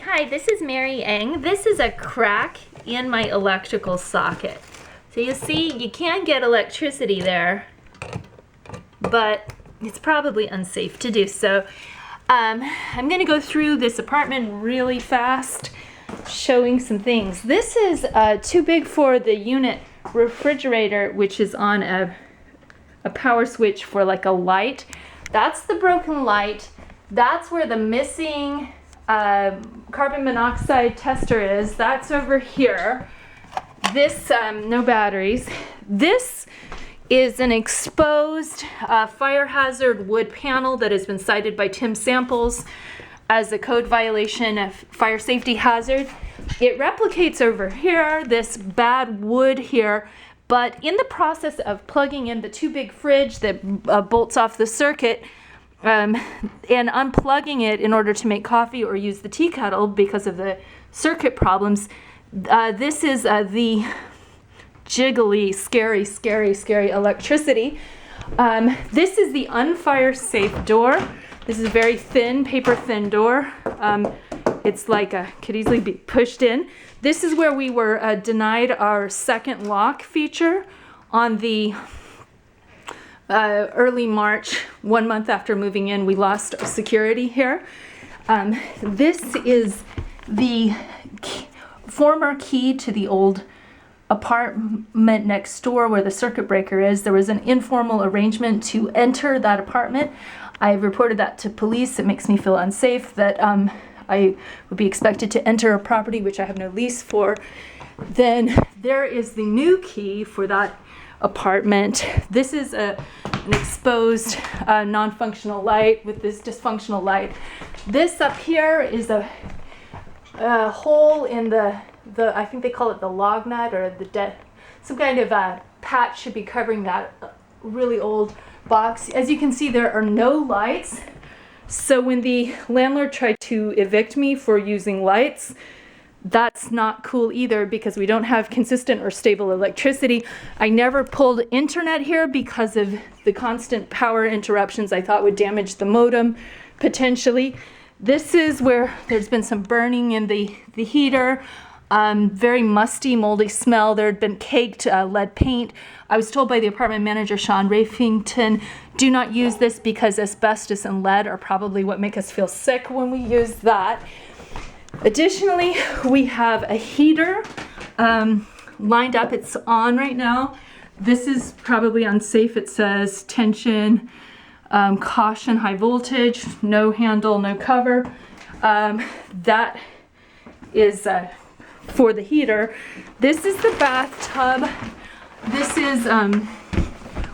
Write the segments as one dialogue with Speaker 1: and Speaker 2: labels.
Speaker 1: Hi, this is Mary Eng. This is a crack in my electrical socket. So you see, you can get electricity there, but it's probably unsafe to do so. I'm gonna go through this apartment really fast, showing some things. This is too big for the unit refrigerator, which is on a power switch for like a light. That's the broken light. That's where the missing carbon monoxide tester is. That's over here. This, no batteries. This is an exposed fire hazard wood panel that has been cited by Tim Samples as a code violation of fire safety hazard. It replicates over here, this bad wood here, but in the process of plugging in the too big fridge that bolts off the circuit, and unplugging it in order to make coffee or use the tea kettle because of the circuit problems. This is the jiggly, scary electricity. This is the unfire safe door. This is a very thin, paper thin door. It's like could easily be pushed in. This is where we were denied our second lock feature on the early March, 1 month after moving in. We lost security here. This is the former key to the old apartment next door where the circuit breaker is. There was an informal arrangement to enter that apartment. I reported that to police. It makes me feel unsafe that I would be expected to enter a property which I have no lease for. Then there is the new key for that apartment. This is an exposed non-functional light with this dysfunctional light. This up here is a hole in the I think they call it the log nut or some kind of patch should be covering that really old box. As you can see, there are no lights. So when the landlord tried to evict me for using lights, that's not cool either because we don't have consistent or stable electricity. I never pulled internet here because of the constant power interruptions I thought would damage the modem potentially. This is where there's been some burning in the heater, very musty, moldy smell. There had been caked lead paint. I was told by the apartment manager, Sean Rafington, do not use this because asbestos and lead are probably what make us feel sick when we use that. Additionally, we have a heater lined up. It's on right now. This is probably unsafe. It says tension, caution, high voltage, no handle, no cover. That is for the heater. This is the bathtub. This is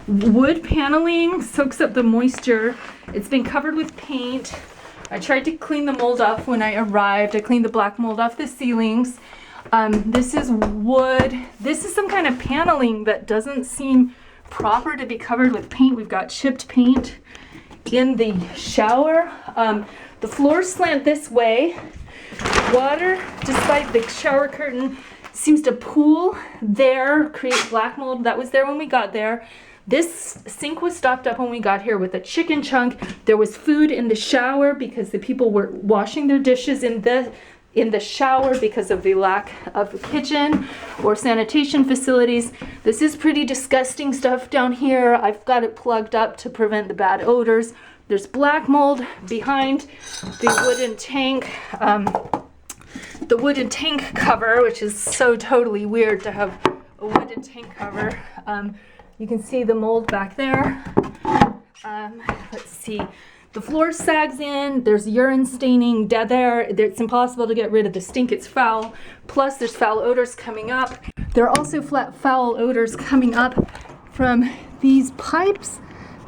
Speaker 1: wood paneling, soaks up the moisture. It's been covered with paint. I tried to clean the mold off when I arrived. I cleaned the black mold off the ceilings. This is wood. This is some kind of paneling that doesn't seem proper to be covered with paint. We've got chipped paint in the shower. The floors slant this way. Water, despite the shower curtain, seems to pool there, create black mold. That was there when we got there. This sink was stopped up when we got here with a chicken chunk. There was food in the shower because the people were washing their dishes in the shower because of the lack of a kitchen or sanitation facilities. This is pretty disgusting stuff down here. I've got it plugged up to prevent the bad odors. There's black mold behind the wooden tank. The wooden tank cover, which is so totally weird to have a wooden tank cover. You can see the mold back there. Let's see. The floor sags in. There's urine staining dead there. It's impossible to get rid of the stink. It's foul. Plus, there's foul odors coming up. There are also foul odors coming up from these pipes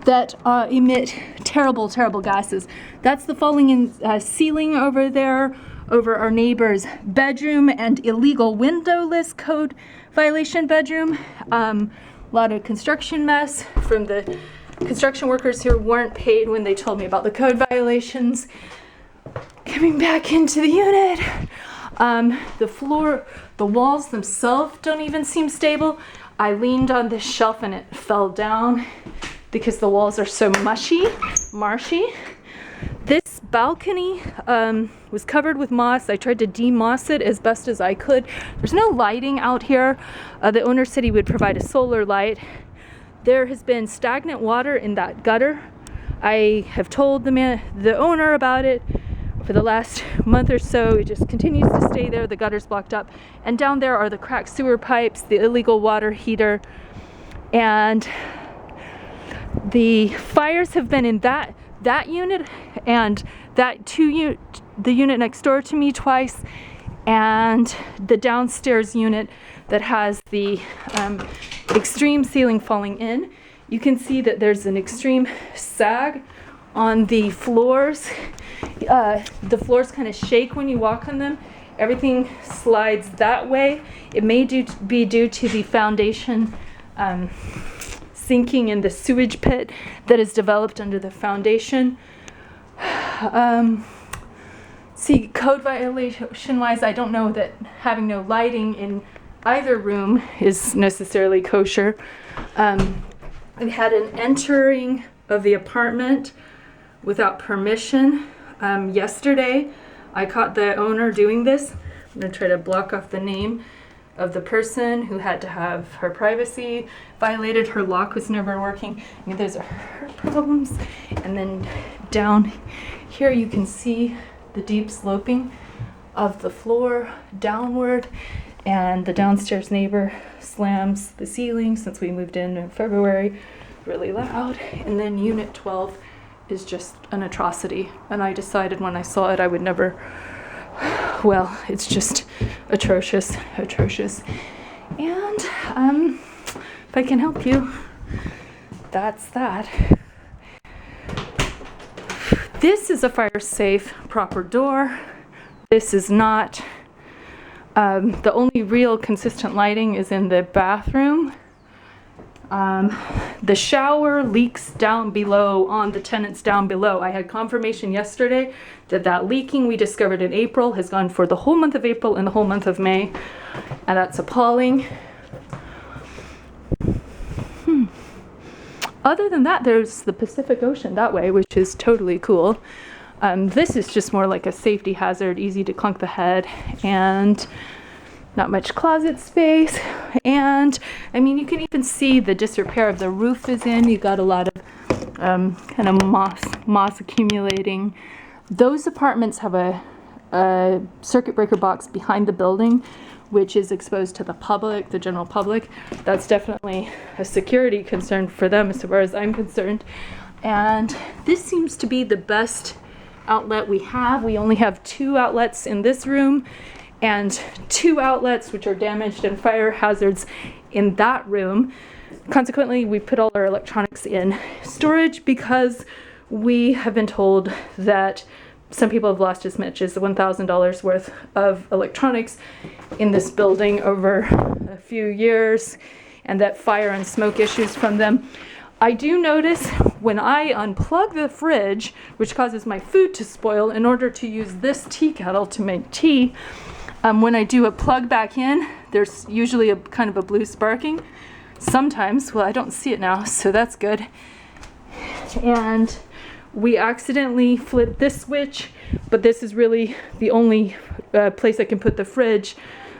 Speaker 1: that emit terrible gases. That's the falling in ceiling over there, over our neighbor's bedroom and illegal windowless code violation bedroom. A lot of construction mess from the construction workers who weren't paid when they told me about the code violations. Coming back into the unit. The walls themselves don't even seem stable. I leaned on this shelf and it fell down because the walls are so marshy. This balcony was covered with moss. I tried to demoss it as best as I could. There's no lighting out here. The owner said he would provide a solar light. There has been stagnant water in that gutter. I have told the owner about it for the last month or so. It just continues to stay there. The gutter's blocked up. And down there are the cracked sewer pipes, the illegal water heater. And the fires have been in that unit and the unit next door to me twice, and the downstairs unit that has the extreme ceiling falling in. You can see that there's an extreme sag on the floors. The floors kind of shake when you walk on them. Everything slides that way. It may be due to the foundation sinking in the sewage pit that is developed under the foundation. See, code violation wise, I don't know that having no lighting in either room is necessarily kosher. We had an entering of the apartment without permission. Yesterday, I caught the owner doing this. I'm gonna try to block off the name of the person who had to have her privacy violated. Her lock was never working. I mean, those are her problems. And then down here you can see the deep sloping of the floor downward, and the downstairs neighbor slams the ceiling since we moved in February really loud. And then unit 12 is just an atrocity, and I decided when I saw it I would never, well, it's just atrocious. And if I can help you, that's that. This is a fire safe proper door. This is not. The only real consistent lighting is in the bathroom. The shower leaks down below on the tenants down below. I had confirmation yesterday that leaking we discovered in April has gone for the whole month of April and the whole month of May, and that's appalling. Other than that, there's the Pacific Ocean that way, which is totally cool. This is just more like a safety hazard, easy to clunk the head, and not much closet space. And I mean, you can even see the disrepair of the roof is in. You got a lot of kind of moss accumulating. Those apartments have a circuit breaker box behind the building, which is exposed to the public, the general public. That's definitely a security concern for them as far as I'm concerned. And this seems to be the best outlet we have. We only have 2 outlets in this room and 2 outlets which are damaged and fire hazards in that room. Consequently, we put all our electronics in storage because we have been told that some people have lost as much as $1,000 worth of electronics in this building over a few years, and that fire and smoke issues from them. I do notice when I unplug the fridge, which causes my food to spoil, in order to use this tea kettle to make tea, when I do a plug back in, there's usually a kind of a blue sparking. Sometimes, well, I don't see it now, so that's good. And we accidentally flipped this switch, but this is really the only place I can put the fridge.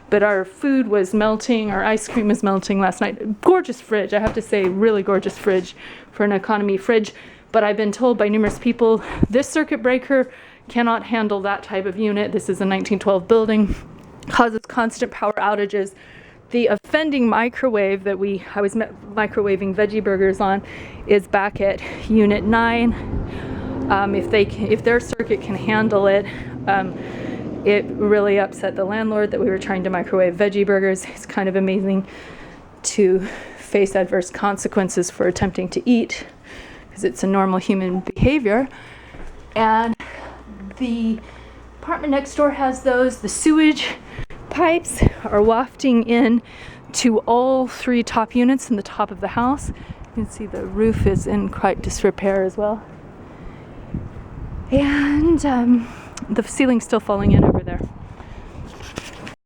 Speaker 1: But our food was melting, our ice cream was melting last night. Gorgeous fridge, I have to say, really gorgeous fridge for an economy fridge. But I've been told by numerous people, this circuit breaker cannot handle that type of unit. This is a 1912 building, causes constant power outages. The offending microwave that I was microwaving veggie burgers on is back at unit 9. If their circuit can handle it, it really upset the landlord that we were trying to microwave veggie burgers. It's kind of amazing to face adverse consequences for attempting to eat, because it's a normal human behavior. And the apartment next door has those. The sewage pipes are wafting in to all 3 top units in the top of the house. You can see the roof is in quite disrepair as well. And the ceiling's still falling in